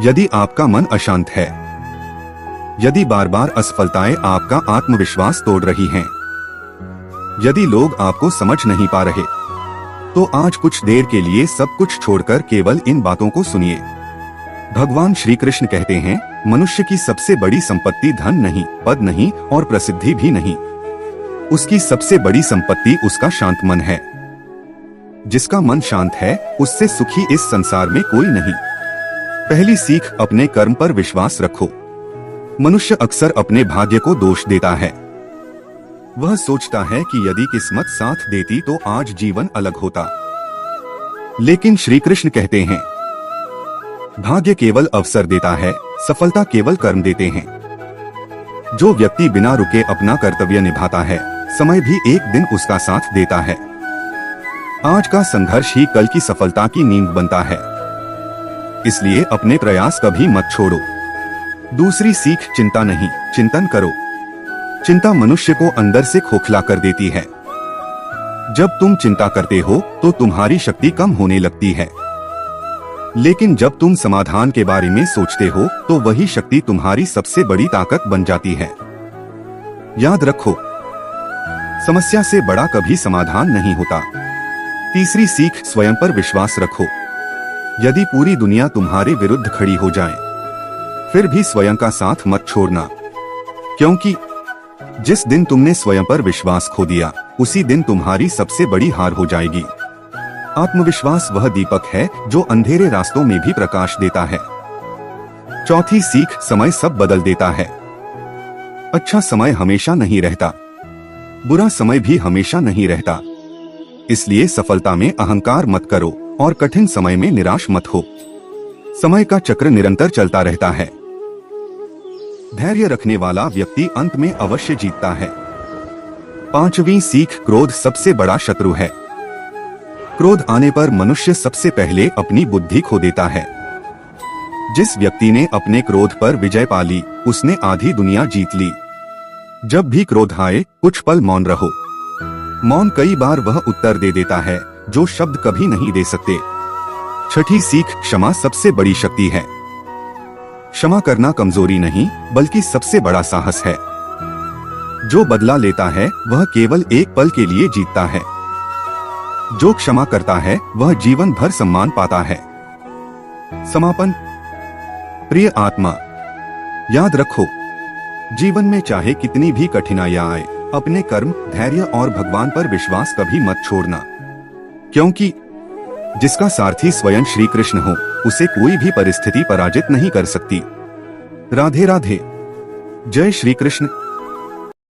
यदि आपका मन अशांत है, यदि बार बार असफलताएं आपका आत्मविश्वास तोड़ रही हैं, यदि लोग आपको समझ नहीं पा रहे, तो आज कुछ देर के लिए सब कुछ छोड़कर केवल इन बातों को सुनिए। भगवान श्री कृष्ण कहते हैं, मनुष्य की सबसे बड़ी संपत्ति धन नहीं, पद नहीं और प्रसिद्धि भी नहीं। उसकी सबसे बड़ी संपत्ति उसका शांत मन है। जिसका मन शांत है, उससे सुखी इस संसार में कोई नहीं। पहली सीख, अपने कर्म पर विश्वास रखो। मनुष्य अक्सर अपने भाग्य को दोष देता है। वह सोचता है कि यदि किस्मत साथ देती तो आज जीवन अलग होता। लेकिन श्री कृष्ण कहते हैं, भाग्य केवल अवसर देता है, सफलता केवल कर्म देते हैं। जो व्यक्ति बिना रुके अपना कर्तव्य निभाता है, समय भी एक दिन उसका साथ देता है। आज का संघर्ष ही कल की सफलता की नींव बनता है। इसलिए अपने प्रयास कभी मत छोड़ो। दूसरी सीख, चिंता नहीं, चिंतन करो। चिंता मनुष्य को अंदर से खोखला कर देती है। जब तुम चिंता करते हो तो तुम्हारी शक्ति कम होने लगती है। लेकिन जब तुम समाधान के बारे में सोचते हो तो वही शक्ति तुम्हारी सबसे बड़ी ताकत बन जाती है। याद रखो, समस्या से बड़ा कभी समाधान नहीं होता। तीसरी सीख, स्वयं पर विश्वास रखो। यदि पूरी दुनिया तुम्हारे विरुद्ध खड़ी हो जाए, फिर भी स्वयं का साथ मत छोड़ना, क्योंकि जिस दिन तुमने स्वयं पर विश्वास खो दिया, उसी दिन तुम्हारी सबसे बड़ी हार हो जाएगी। आत्मविश्वास वह दीपक है जो अंधेरे रास्तों में भी प्रकाश देता है। चौथी सीख, समय सब बदल देता है। अच्छा समय हमेशा नहीं रहता, बुरा समय भी हमेशा नहीं रहता। इसलिए सफलता में अहंकार मत करो और कठिन समय में निराश मत हो। समय का चक्र निरंतर चलता रहता है। धैर्य रखने वाला व्यक्ति अंत में अवश्य जीतता है। पांचवी सीख, क्रोध सबसे बड़ा शत्रु है। क्रोध आने पर मनुष्य सबसे पहले अपनी बुद्धि खो देता है। जिस व्यक्ति ने अपने क्रोध पर विजय पा ली, उसने आधी दुनिया जीत ली। जब भी क्रोध आए, कुछ पल मौन रहो। मौन कई बार वह उत्तर दे देता है जो शब्द कभी नहीं दे सकते। छठी सीख, क्षमा सबसे बड़ी शक्ति है। क्षमा करना कमजोरी नहीं, बल्कि सबसे बड़ा साहस है। जो बदला लेता है वह केवल एक पल के लिए जीतता है। जो क्षमा करता है वह जीवन भर सम्मान पाता है। समापन। प्रिय आत्मा, याद रखो, जीवन में चाहे कितनी भी कठिनाइयां आए, अपने कर्म, धैर्य और भगवान पर विश्वास कभी मत छोड़ना, क्योंकि जिसका सारथी स्वयं श्री कृष्ण हो, उसे कोई भी परिस्थिति पराजित नहीं कर सकती। राधे राधे। जय श्री कृष्ण।